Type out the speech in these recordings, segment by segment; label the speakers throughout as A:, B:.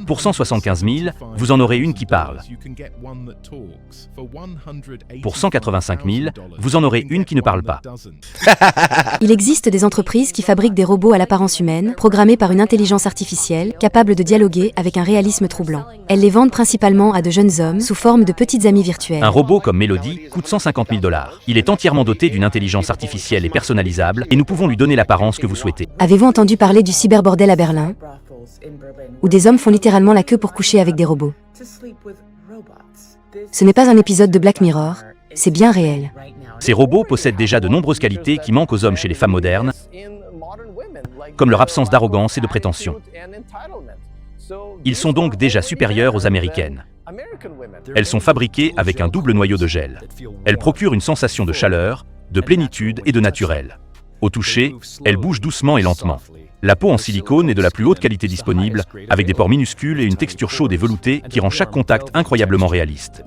A: Pour 175 000, vous en aurez une qui parle. Pour 185 000, vous en aurez une qui ne parle pas.
B: Il existe des entreprises qui fabriquent des robots à l'apparence humaine, programmés par une intelligence artificielle, capables de dialoguer avec un réalisme troublant. Elles les vendent principalement à de jeunes hommes sous forme de petites amies virtuelles.
A: Un robot comme Melody coûte 150 000 $. Il est entièrement doté d'une intelligence artificielle et personnalisable, et nous pouvons lui donner l'apparence que vous souhaitez.
B: Avez-vous entendu parler du cyberbordel à Berlin, où des hommes font littéralement la queue pour coucher avec des robots? Ce n'est pas un épisode de Black Mirror, c'est bien réel.
A: Ces robots possèdent déjà de nombreuses qualités qui manquent aux hommes chez les femmes modernes, comme leur absence d'arrogance et de prétention. Ils sont donc déjà supérieurs aux américaines. Elles sont fabriquées avec un double noyau de gel. Elles procurent une sensation de chaleur, de plénitude et de naturel. Au toucher, elles bougent doucement et lentement. La peau en silicone est de la plus haute qualité disponible, avec des pores minuscules et une texture chaude et veloutée qui rend chaque contact incroyablement réaliste.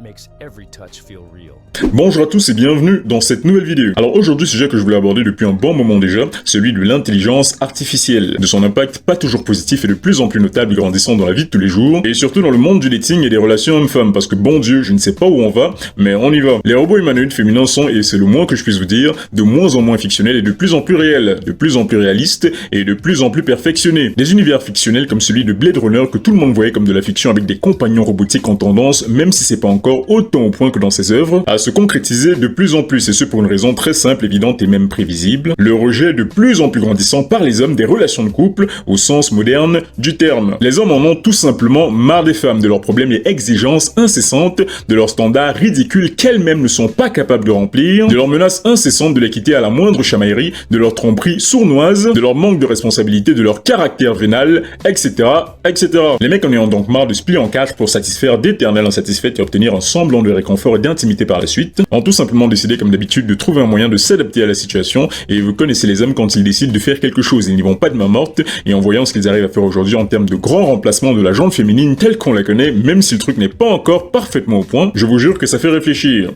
C: Bonjour à tous et bienvenue dans cette nouvelle vidéo. Alors aujourd'hui, sujet que je voulais aborder depuis un bon moment déjà, celui de l'intelligence artificielle, de son impact pas toujours positif et de plus en plus notable grandissant dans la vie de tous les jours, et surtout dans le monde du dating et des relations hommes-femmes, parce que bon Dieu, je ne sais pas où on va, mais on y va. Les robots humanoïdes féminins sont, et c'est le moins que je puisse vous dire, de moins en moins fictionnels et de plus en plus réels, de plus en plus réalistes et de plus en plus perfectionnés. Des univers fictionnels comme celui de Blade Runner que tout le monde voyait comme de la fiction avec des compagnons robotiques en tendance, même si c'est pas encore autant au point que dans ses œuvres, à se concrétiser de plus en plus, et ce pour une raison très simple, évidente et même prévisible, le rejet de plus en plus grandissant par les hommes des relations de couple au sens moderne du terme. Les hommes en ont tout simplement marre des femmes, de leurs problèmes et exigences incessantes, de leurs standards ridicules qu'elles-mêmes ne sont pas capables de remplir, de leurs menaces incessantes de les quitter à la moindre chamaillerie, de leurs tromperies sournoises, de leur manque de responsabilité, de leur caractère vénal, etc., etc. Les mecs en ayant donc marre de se plier en quatre pour satisfaire d'éternelles insatisfaites et obtenir un semblant de réconfort et d'intimité par la suite, ont tout simplement décidé comme d'habitude de trouver un moyen de s'adapter à la situation, et vous connaissez les hommes quand ils décident de faire quelque chose, ils n'y vont pas de main morte, et en voyant ce qu'ils arrivent à faire aujourd'hui en termes de grand remplacement de la jante féminine telle qu'on la connaît, même si le truc n'est pas encore parfaitement au point, je vous jure que ça fait réfléchir.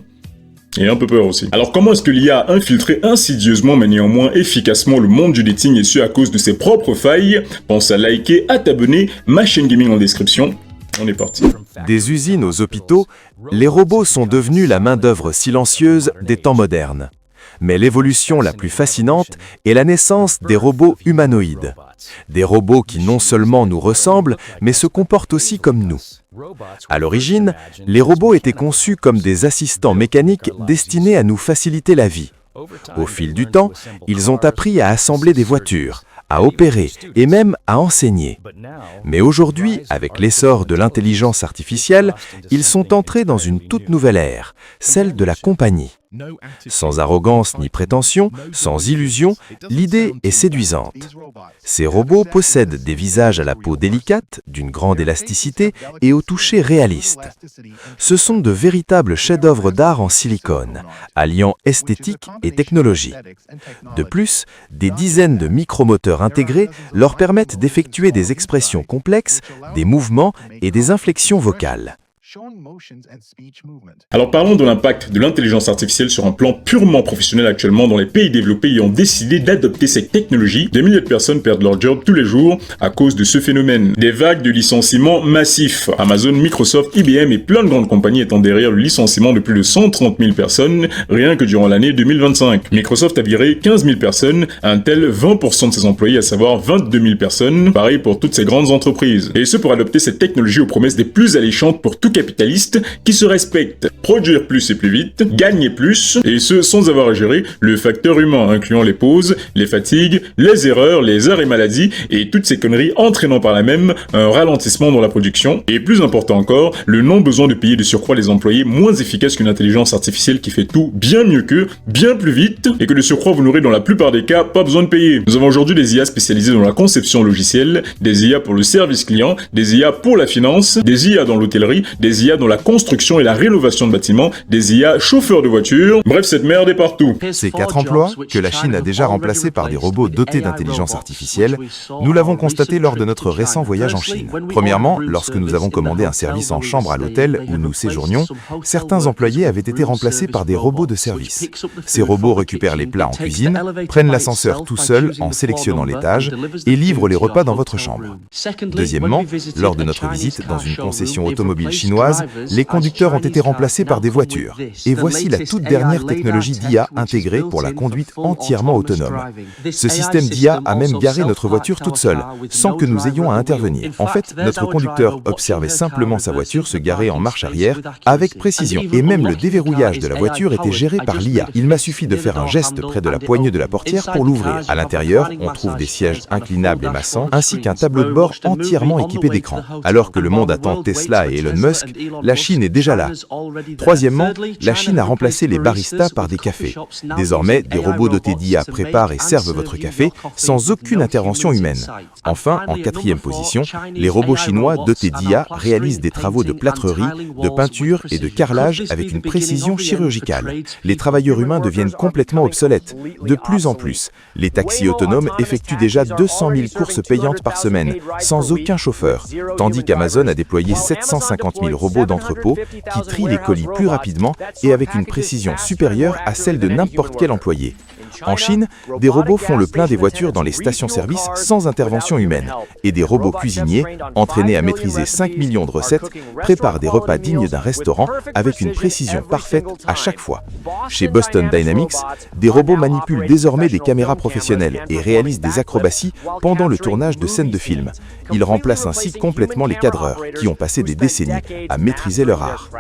C: Et un peu peur aussi. Alors comment est-ce que l'IA a infiltré insidieusement mais néanmoins efficacement le monde du dating et ce à cause de ses propres failles? Pense à liker, à t'abonner, ma chaîne gaming en description. On est parti.
D: Des usines aux hôpitaux, les robots sont devenus la main-d'œuvre silencieuse des temps modernes. Mais l'évolution la plus fascinante est la naissance des robots humanoïdes. Des robots qui non seulement nous ressemblent, mais se comportent aussi comme nous. À l'origine, les robots étaient conçus comme des assistants mécaniques destinés à nous faciliter la vie. Au fil du temps, ils ont appris à assembler des voitures, à opérer et même à enseigner. Mais aujourd'hui, avec l'essor de l'intelligence artificielle, ils sont entrés dans une toute nouvelle ère, celle de la compagnie. Sans arrogance ni prétention, sans illusion, l'idée est séduisante. Ces robots possèdent des visages à la peau délicate, d'une grande élasticité et au toucher réaliste. Ce sont de véritables chefs-d'œuvre d'art en silicone, alliant esthétique et technologie. De plus, des dizaines de micromoteurs intégrés leur permettent d'effectuer des expressions complexes, des mouvements et des inflexions vocales.
C: Alors parlons de l'impact de l'intelligence artificielle sur un plan purement professionnel actuellement dans les pays développés et ont décidé d'adopter cette technologie. Des milliers de personnes perdent leur job tous les jours à cause de ce phénomène. Des vagues de licenciements massifs. Amazon, Microsoft, IBM et plein de grandes compagnies étant derrière le licenciement de plus de 130 000 personnes rien que durant l'année 2025. Microsoft a viré 15 000 personnes, Intel 20% de ses employés, à savoir 22 000 personnes. Pareil pour toutes ces grandes entreprises. Et ce pour adopter cette technologie aux promesses des plus alléchantes pour tout capitaliste qui se respecte. Produire plus et plus vite, gagner plus, et ce sans avoir à gérer le facteur humain, incluant les pauses, les fatigues, les erreurs, les arrêts maladie et toutes ces conneries entraînant par là même un ralentissement dans la production. Et plus important encore, le non-besoin de payer de surcroît les employés moins efficaces qu'une intelligence artificielle qui fait tout bien mieux qu'eux, bien plus vite, et que de surcroît vous n'aurez dans la plupart des cas pas besoin de payer. Nous avons aujourd'hui des IA spécialisées dans la conception logicielle, des IA pour le service client, des IA pour la finance, des IA dans l'hôtellerie, des des IA dans la construction et la rénovation de bâtiments, des IA chauffeurs de voitures. Bref, cette merde est partout.
D: Ces 4 emplois, que la Chine a déjà remplacés par des robots dotés d'intelligence artificielle, nous l'avons constaté lors de notre récent voyage en Chine. Premièrement, lorsque nous avons commandé un service en chambre à l'hôtel où nous séjournions, certains employés avaient été remplacés par des robots de service. Ces robots récupèrent les plats en cuisine, prennent l'ascenseur tout seuls en sélectionnant l'étage et livrent les repas dans votre chambre. Deuxièmement, lors de notre visite dans une concession automobile chinoise, les conducteurs ont été remplacés par des voitures. Et voici la toute dernière technologie d'IA intégrée pour la conduite entièrement autonome. Ce système d'IA a même garé notre voiture toute seule, sans que nous ayons à intervenir. En fait, notre conducteur observait simplement sa voiture se garer en marche arrière avec précision. Et même le déverrouillage de la voiture était géré par l'IA. Il m'a suffi de faire un geste près de la poignée de la portière pour l'ouvrir. À l'intérieur, on trouve des sièges inclinables et massants, ainsi qu'un tableau de bord entièrement équipé d'écran. Alors que le monde attend Tesla et Elon Musk, la Chine est déjà là. Troisièmement, la Chine a remplacé les baristas par des cafés. Désormais, des robots dotés d'IA préparent et servent votre café sans aucune intervention humaine. Enfin, en quatrième position, les robots chinois dotés d'IA réalisent des travaux de plâtrerie, de peinture et de carrelage avec une précision chirurgicale. Les travailleurs humains deviennent complètement obsolètes. De plus en plus, les taxis autonomes effectuent déjà 200 000 courses payantes par semaine, sans aucun chauffeur, tandis qu'Amazon a déployé 750 000 robots d'entrepôt qui trient les colis plus rapidement et avec une précision supérieure à celle de n'importe quel employé. En Chine, des robots font le plein des voitures dans les stations-service sans intervention humaine, et des robots cuisiniers, entraînés à maîtriser 5 millions de recettes, préparent des repas dignes d'un restaurant avec une précision parfaite à chaque fois. Chez Boston Dynamics, des robots manipulent désormais des caméras professionnelles et réalisent des acrobaties pendant le tournage de scènes de films. Ils remplacent ainsi complètement les cadreurs, qui ont passé des décennies à maîtriser leur art.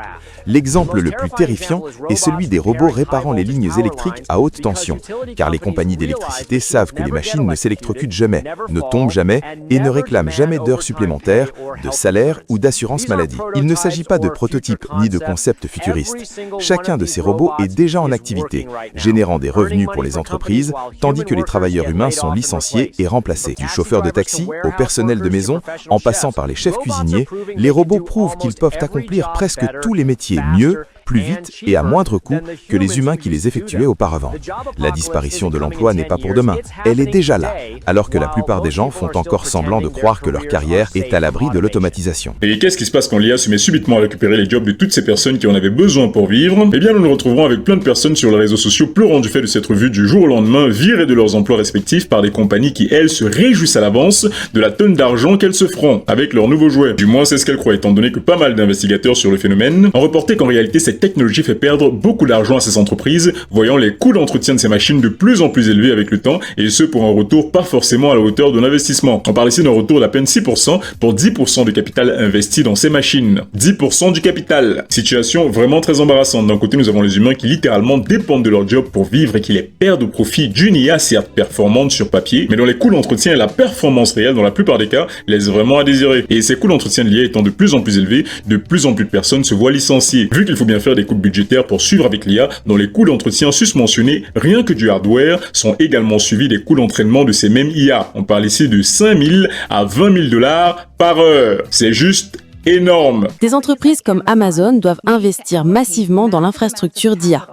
D: L'exemple le plus terrifiant est celui des robots réparant les lignes électriques à haute tension, car les compagnies d'électricité savent que les machines ne s'électrocutent jamais, ne tombent jamais et ne réclament jamais d'heures supplémentaires, de salaire ou d'assurance maladie. Il ne s'agit pas de prototypes ni de concepts futuristes. Chacun de ces robots est déjà en activité, générant des revenus pour les entreprises, tandis que les travailleurs humains sont licenciés et remplacés. Du chauffeur de taxi au personnel de maison, en passant par les chefs cuisiniers, les robots prouvent qu'ils peuvent accomplir presque tous les métiers mieux, plus vite et à moindre coût que les humains qui les effectuaient auparavant. La disparition de l'emploi n'est pas pour demain, elle est déjà là, alors que la plupart des gens font encore semblant de croire que leur carrière est à l'abri de l'automatisation.
C: Et qu'est-ce qui se passe quand l'IA se met subitement à récupérer les jobs de toutes ces personnes qui en avaient besoin pour vivre? Eh bien, nous nous retrouverons avec plein de personnes sur les réseaux sociaux pleurant du fait de s'être vues du jour au lendemain virées de leurs emplois respectifs par des compagnies qui, elles, se réjouissent à l'avance de la tonne d'argent qu'elles se feront avec leurs nouveaux jouets. Du moins, c'est ce qu'elles croient, étant donné que pas mal d'investigateurs sur le phénomène ont reporté qu'en réalité, cette technologie fait perdre beaucoup d'argent à ces entreprises, voyant les coûts d'entretien de ces machines de plus en plus élevés avec le temps, et ce pour un retour pas forcément à la hauteur de l'investissement. On parle ici d'un retour d'à peine 6% pour 10% du capital investi dans ces machines. 10% du capital. Situation vraiment très embarrassante. D'un côté, nous avons les humains qui littéralement dépendent de leur job pour vivre et qui les perdent au profit d'une IA certes performante sur papier, mais dont les coûts d'entretien et la performance réelle dans la plupart des cas laissent vraiment à désirer. Et ces coûts d'entretien de l'IA étant de plus en plus élevés, de plus en plus de personnes se voient licenciées. Vu qu'il faut bien faire des coupes budgétaires pour suivre avec l'IA, dont les coûts d'entretien susmentionnés, rien que du hardware, sont également suivis des coûts d'entraînement de ces mêmes IA. On parle ici de 5 000 à 20 000 $ par heure. C'est juste énorme.
E: Des entreprises comme Amazon doivent investir massivement dans l'infrastructure d'IA.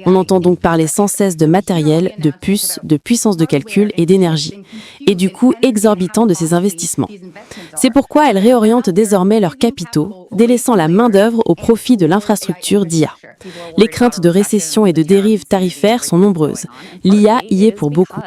E: On entend donc parler sans cesse de matériel, de puces, de puissance de calcul et d'énergie, et du coût exorbitant de ces investissements. C'est pourquoi elles réorientent désormais leurs capitaux, délaissant la main-d'œuvre au profit de l'infrastructure d'IA. Les craintes de récession et de dérives tarifaires sont nombreuses. L'IA y est pour beaucoup.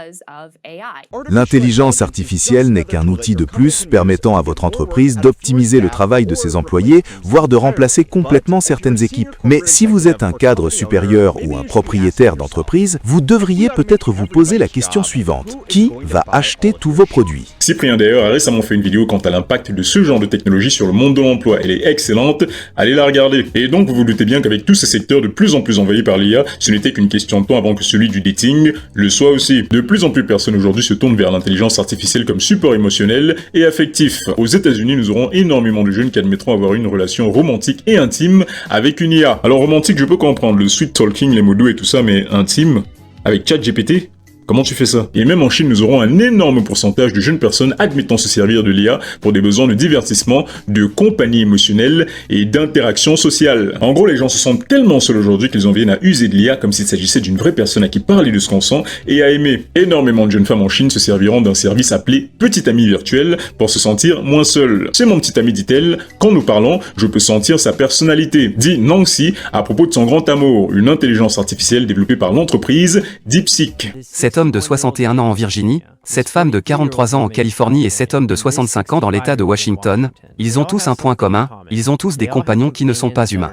D: L'intelligence artificielle n'est qu'un outil de plus permettant à votre entreprise d'optimiser le travail de ses employés, voire de remplacer complètement certaines équipes. Mais si vous êtes un cadre supérieur ou un propriétaire d'entreprise, vous devriez peut-être vous poser la question suivante. Qui va acheter tous vos produits?
C: Cyprien d'ailleurs a récemment fait une vidéo quant à l'impact de ce genre de technologie sur le monde de l'emploi. Elle est excellente, allez la regarder. Et donc vous vous doutez bien qu'avec tous ces secteurs de plus en plus envahis par l'IA, ce n'était qu'une question de temps avant que celui du dating le soit aussi. De plus en plus de personnes aujourd'hui se tournent vers l'intelligence artificielle comme support émotionnel et affectif. Aux États-Unis, nous aurons énormément de jeunes qui admettront avoir une relation romantique et intime avec une IA. Alors romantique, je peux comprendre, le sweet talking, les mots doux et tout ça, mais intime avec ChatGPT? Comment tu fais ça? Et même en Chine, nous aurons un énorme pourcentage de jeunes personnes admettant se servir de l'IA pour des besoins de divertissement, de compagnie émotionnelle et d'interaction sociale. En gros, les gens se sentent tellement seuls aujourd'hui qu'ils en viennent à user de l'IA comme s'il s'agissait d'une vraie personne à qui parler de ce qu'on sent et à aimer. Énormément de jeunes femmes en Chine se serviront d'un service appelé Petit Ami Virtuel pour se sentir moins seules. C'est mon petit ami, dit-elle, quand nous parlons, je peux sentir sa personnalité, dit Nancy à propos de son grand amour, une intelligence artificielle développée par l'entreprise DeepSeek.
F: Cet homme de 61 ans en Virginie, cette femme de 43 ans en Californie et cet homme de 65 ans dans l'État de Washington, ils ont tous un point commun, ils ont tous des compagnons qui ne sont pas humains.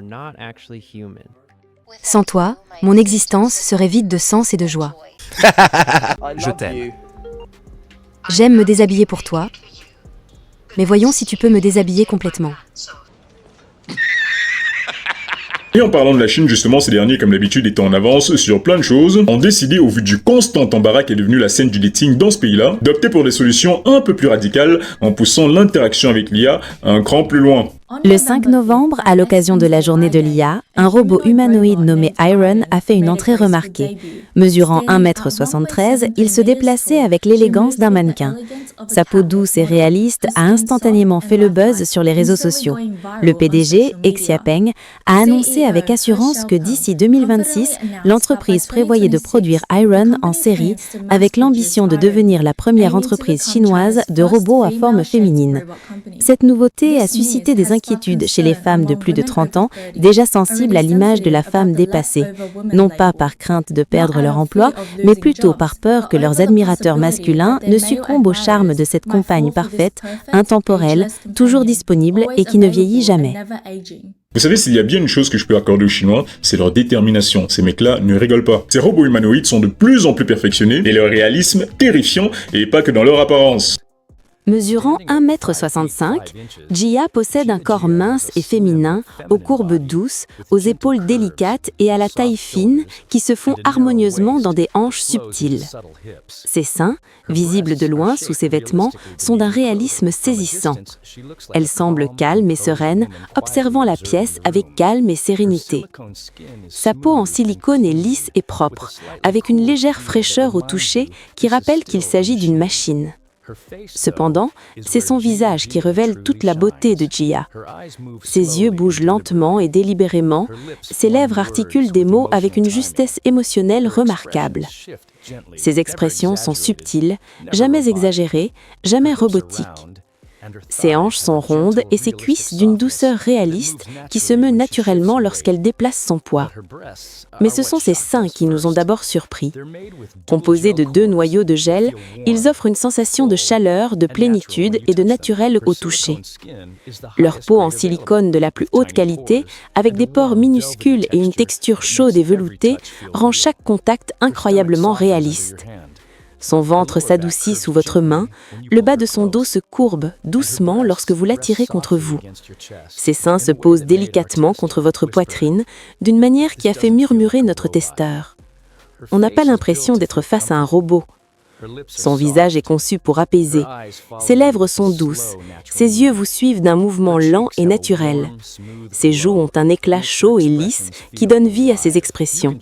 B: Sans toi, mon existence serait vide de sens et de joie.
F: Je t'aime.
B: J'aime me déshabiller pour toi, mais voyons si tu peux me déshabiller complètement.
C: Et en parlant de la Chine, justement, ces derniers, comme d'habitude, étant en avance sur plein de choses, ont décidé, au vu du constant embarras qui est devenu la scène du dating dans ce pays-là, d'opter pour des solutions un peu plus radicales en poussant l'interaction avec l'IA un cran plus loin.
E: Le 5 novembre, à l'occasion de la journée de l'IA, un robot humanoïde nommé Iron a fait une entrée remarquée. Mesurant 1,73 m, il se déplaçait avec l'élégance d'un mannequin. Sa peau douce et réaliste a instantanément fait le buzz sur les réseaux sociaux. Le PDG, Xiaopeng, a annoncé avec assurance que d'ici 2026, l'entreprise prévoyait de produire Iron en série avec l'ambition de devenir la première entreprise chinoise de robots à forme féminine. Cette nouveauté a suscité des inquiétudes chez les femmes de plus de 30 ans, déjà sensibles à l'image de la femme dépassée, non pas par crainte de perdre leur emploi, mais plutôt par peur que leurs admirateurs masculins ne succombent au charme de cette compagne parfaite, intemporelle, toujours disponible et qui ne vieillit jamais.
C: Vous savez, s'il y a bien une chose que je peux accorder aux Chinois, c'est leur détermination. Ces mecs-là ne rigolent pas. Ces robots humanoïdes sont de plus en plus perfectionnés et leur réalisme terrifiant, et pas que dans leur apparence.
E: Mesurant 1,65 m, Jia possède un corps mince et féminin, aux courbes douces, aux épaules délicates et à la taille fine qui se font harmonieusement dans des hanches subtiles. Ses seins, visibles de loin sous ses vêtements, sont d'un réalisme saisissant. Elle semble calme et sereine, observant la pièce avec calme et sérénité. Sa peau en silicone est lisse et propre, avec une légère fraîcheur au toucher qui rappelle qu'il s'agit d'une machine. Cependant, c'est son visage qui révèle toute la beauté de Jia. Ses yeux bougent lentement et délibérément, ses lèvres articulent des mots avec une justesse émotionnelle remarquable. Ses expressions sont subtiles, jamais exagérées, jamais robotiques. Ses hanches sont rondes et ses cuisses d'une douceur réaliste qui se meut naturellement lorsqu'elle déplace son poids. Mais ce sont ses seins qui nous ont d'abord surpris. Composés de 2 noyaux de gel, ils offrent une sensation de chaleur, de plénitude et de naturel au toucher. Leur peau en silicone de la plus haute qualité, avec des pores minuscules et une texture chaude et veloutée, rend chaque contact incroyablement réaliste. Son ventre s'adoucit sous votre main, le bas de son dos se courbe doucement lorsque vous l'attirez contre vous. Ses seins se posent délicatement contre votre poitrine, d'une manière qui a fait murmurer notre testeur. On n'a pas l'impression d'être face à un robot. Son visage est conçu pour apaiser. Ses lèvres sont douces. Ses yeux vous suivent d'un mouvement lent et naturel. Ses joues ont un éclat chaud et lisse qui donne vie à ses expressions.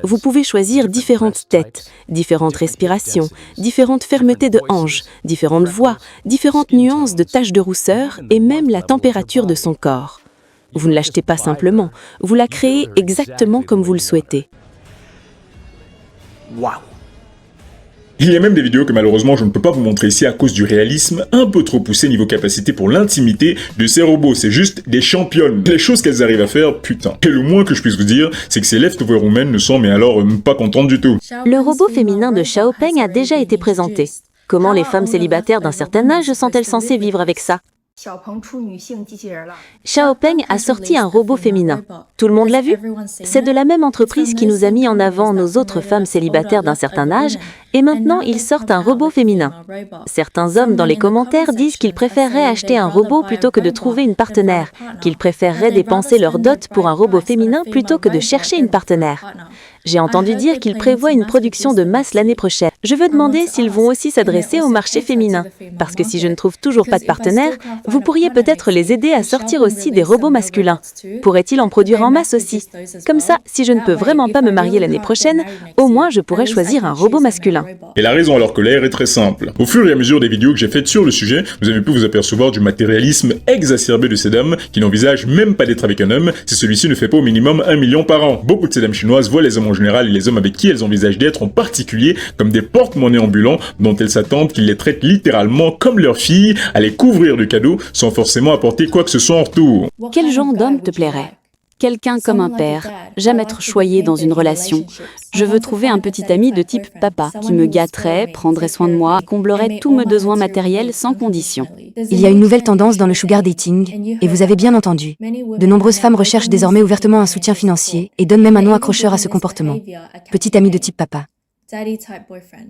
E: Vous pouvez choisir différentes têtes, différentes respirations, différentes fermetés de hanches, différentes voix, différentes nuances de taches de rousseur et même la température de son corps. Vous ne l'achetez pas simplement, vous la créez exactement comme vous le souhaitez.
C: Waouh! Il y a même des vidéos que malheureusement je ne peux pas vous montrer ici à cause du réalisme un peu trop poussé niveau capacité pour l'intimité de ces robots. C'est juste des championnes. Les choses qu'elles arrivent à faire, putain. Et le moins que je puisse vous dire, c'est que ces leftover women ne sont mais alors pas contentes du tout.
E: Le robot féminin de Xiaopeng a déjà été présenté. Comment les femmes célibataires d'un certain âge sont-elles censées vivre avec ça? Xiaopeng a sorti un robot féminin. Tout le monde l'a vu? C'est de la même entreprise qui nous a mis en avant nos autres femmes célibataires d'un certain âge, et maintenant ils sortent un robot féminin. Certains hommes dans les commentaires disent qu'ils préféreraient acheter un robot plutôt que de trouver une partenaire, qu'ils préféreraient dépenser leur dot pour un robot féminin plutôt que de chercher une partenaire. J'ai entendu dire qu'ils prévoient une production de masse l'année prochaine. Je veux demander s'ils vont aussi s'adresser au marché féminin. Parce que si je ne trouve toujours pas de partenaire, vous pourriez peut-être les aider à sortir aussi des robots masculins. Pourraient-ils en produire en masse aussi? Comme ça, si je ne peux vraiment pas me marier l'année prochaine, au moins je pourrais choisir un robot masculin.
C: Et la raison à leur colère est très simple. Au fur et à mesure des vidéos que j'ai faites sur le sujet, vous avez pu vous apercevoir du matérialisme exacerbé de ces dames qui n'envisagent même pas d'être avec un homme si celui-ci ne fait pas au minimum 1 million par an. Beaucoup de ces dames chinoises voient les hommes en général et les hommes avec qui elles envisagent d'être en particulier comme des porte-monnaies ambulants dont elles s'attendent qu'ils les traitent littéralement comme leurs filles, à les couvrir de cadeaux sans forcément apporter quoi que ce soit en retour.
E: Quel genre d'homme te plairait? Quelqu'un comme un père, jamais être choyé dans une relation. Je veux trouver un petit ami de type papa, qui me gâterait, prendrait soin de moi, comblerait tous mes besoins matériels sans condition.
B: Il y a une nouvelle tendance dans le sugar dating, et vous avez bien entendu. De nombreuses femmes recherchent désormais ouvertement un soutien financier et donnent même un nom accrocheur à ce comportement. Petit ami de type papa.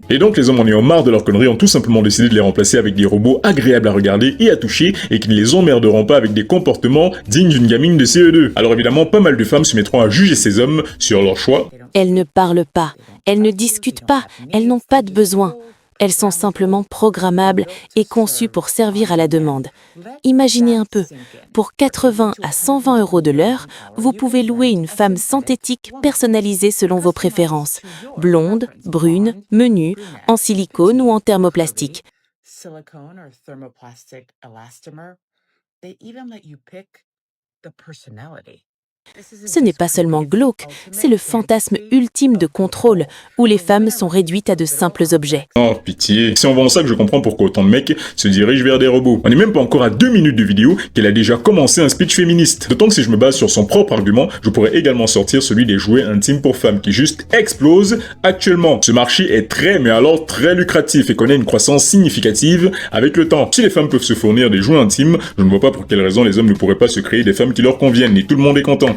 C: Et donc les hommes en ayant marre de leurs conneries ont tout simplement décidé de les remplacer avec des robots agréables à regarder et à toucher et qui ne les emmerderont pas avec des comportements dignes d'une gamine de CE2. Alors évidemment, pas mal de femmes se mettront à juger ces hommes sur leur choix.
E: Elles ne parlent pas, elles ne discutent pas, elles n'ont pas de besoin. Elles sont simplement programmables et conçues pour servir à la demande. Imaginez un peu, pour 80 à 120 € de l'heure, vous pouvez louer une femme synthétique personnalisée selon vos préférences. Blonde, brune, menue, en silicone ou en thermoplastique. Ce n'est pas seulement glauque, c'est le fantasme ultime de contrôle, où les femmes sont réduites à de simples objets.
C: Oh, pitié. C'est en voyant ça que je comprends pourquoi autant de mecs se dirigent vers des robots. On n'est même pas encore à 2 minutes de vidéo qu'elle a déjà commencé un speech féministe. D'autant que si je me base sur son propre argument, je pourrais également sortir celui des jouets intimes pour femmes qui juste explosent actuellement. Ce marché est très, mais alors très lucratif et connaît une croissance significative avec le temps. Si les femmes peuvent se fournir des jouets intimes, je ne vois pas pour quelle raison les hommes ne pourraient pas se créer des femmes qui leur conviennent et tout le monde est content.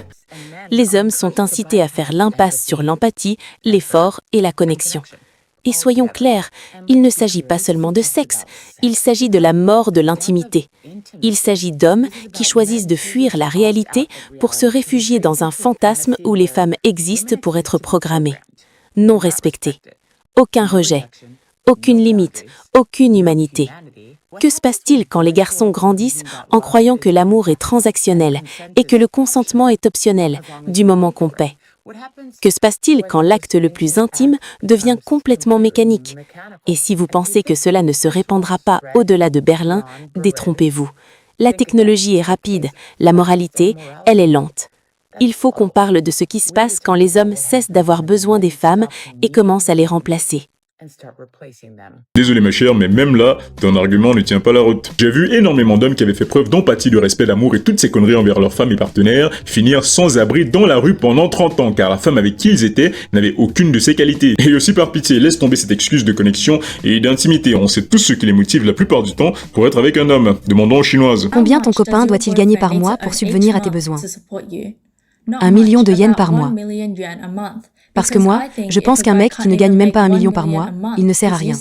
E: Les hommes sont incités à faire l'impasse sur l'empathie, l'effort et la connexion. Et soyons clairs, il ne s'agit pas seulement de sexe, il s'agit de la mort de l'intimité. Il s'agit d'hommes qui choisissent de fuir la réalité pour se réfugier dans un fantasme où les femmes existent pour être programmées, non respectées. Aucun rejet, aucune limite, aucune humanité. Que se passe-t-il quand les garçons grandissent en croyant que l'amour est transactionnel et que le consentement est optionnel, du moment qu'on paie? Que se passe-t-il quand l'acte le plus intime devient complètement mécanique? Et si vous pensez que cela ne se répandra pas au-delà de Berlin, détrompez-vous. La technologie est rapide, la moralité, elle est lente. Il faut qu'on parle de ce qui se passe quand les hommes cessent d'avoir besoin des femmes et commencent à les remplacer.
C: Désolé ma chère, mais même là, ton argument ne tient pas la route. J'ai vu énormément d'hommes qui avaient fait preuve d'empathie, de respect, d'amour et toutes ces conneries envers leurs femmes et partenaires finir sans abri dans la rue pendant 30 ans, car la femme avec qui ils étaient n'avait aucune de ces qualités. Et aussi par pitié, laisse tomber cette excuse de connexion et d'intimité. On sait tous ce qui les motive la plupart du temps pour être avec un homme. Demandons aux Chinoises.
B: Combien ton copain doit-il gagner par mois pour subvenir à tes besoins? 1 million de yens par mois. Parce que moi, je pense qu'un mec qui ne gagne même pas 1 million par mois, il ne sert à rien.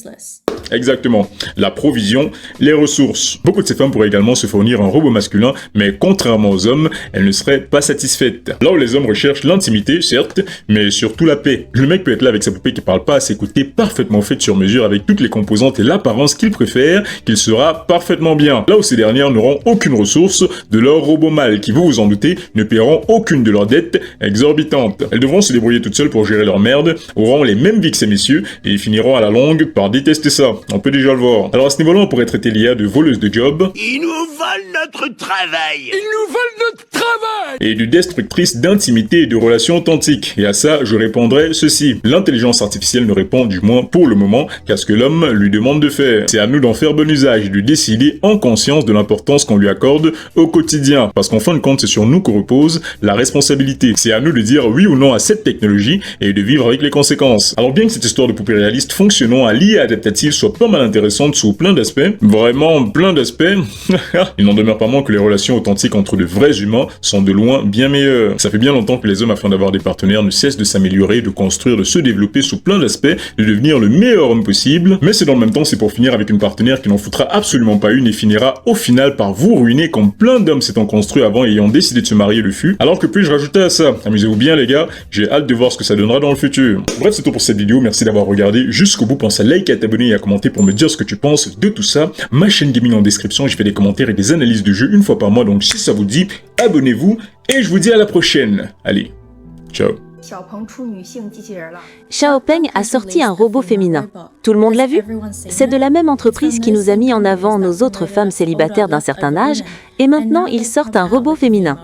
C: Exactement. La provision, les ressources. Beaucoup de ces femmes pourraient également se fournir un robot masculin, mais contrairement aux hommes, elles ne seraient pas satisfaites. Là où les hommes recherchent l'intimité, certes, mais surtout la paix. Le mec peut être là avec sa poupée qui parle pas à s'écouter, parfaitement faite sur mesure avec toutes les composantes et l'apparence qu'il préfère, qu'il sera parfaitement bien. Là où ces dernières n'auront aucune ressource, de leur robot mâle qui, vous en doutez, ne paieront aucune de leurs dettes exorbitantes. Elles devront se débrouiller toutes seules pour gérer leur merde, auront les mêmes vies que ces messieurs, et finiront à la longue par détester ça. On peut déjà le voir. Alors à ce niveau-là, on pourrait traiter l'IA de voleuse de job.
G: Ils nous volent notre travail. Ils nous volent notre travail.
C: Et de destructrice d'intimité et de relations authentiques. Et à ça, je répondrais ceci. L'intelligence artificielle ne répond du moins pour le moment qu'à ce que l'homme lui demande de faire. C'est à nous d'en faire bon usage et de décider en conscience de l'importance qu'on lui accorde au quotidien. Parce qu'en fin de compte, c'est sur nous que repose la responsabilité. C'est à nous de dire oui ou non à cette technologie et de vivre avec les conséquences. Alors bien que cette histoire de poupée réaliste fonctionnant à l'IA adaptative soit pas mal intéressante sous plein d'aspects, vraiment plein d'aspects. Il n'en demeure pas moins que les relations authentiques entre de vrais humains sont de loin bien meilleures. Ça fait bien longtemps que les hommes, afin d'avoir des partenaires, ne cessent de s'améliorer, de construire, de se développer sous plein d'aspects, de devenir le meilleur homme possible. Mais c'est dans le même temps, c'est pour finir avec une partenaire qui n'en foutra absolument pas une et finira au final par vous ruiner comme plein d'hommes s'étant construits avant et ayant décidé de se marier le fut. Alors que puis-je rajouter à ça? Amusez-vous bien les gars, j'ai hâte de voir ce que ça donnera dans le futur. Bref, c'est tout pour cette vidéo, merci d'avoir regardé jusqu'au bout. Pense à liker, à t'abonner et à commenter pour me dire ce que tu penses de tout ça. Ma chaîne gaming en description, je fais des commentaires et des analyses de jeux une fois par mois, donc si ça vous dit, abonnez-vous et je vous dis à la prochaine. Allez, ciao.
E: Xiaopeng a sorti un robot féminin. Tout le monde l'a vu? C'est de la même entreprise qui nous a mis en avant nos autres femmes célibataires d'un certain âge, et maintenant ils sortent un robot féminin.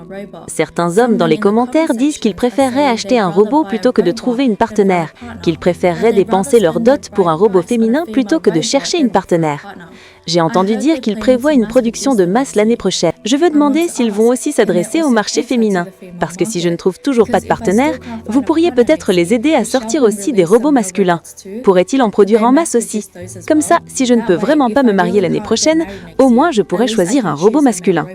E: Certains hommes dans les commentaires disent qu'ils préféreraient acheter un robot plutôt que de trouver une partenaire, qu'ils préféreraient dépenser leur dot pour un robot féminin plutôt que de chercher une partenaire. J'ai entendu dire qu'ils prévoient une production de masse l'année prochaine. Je veux demander s'ils vont aussi s'adresser au marché féminin. Parce que si je ne trouve toujours pas de partenaire, vous pourriez peut-être les aider à sortir aussi des robots masculins. Pourraient-ils en produire en masse aussi? Comme ça, si je ne peux vraiment pas me marier l'année prochaine, au moins je pourrais choisir un robot masculin.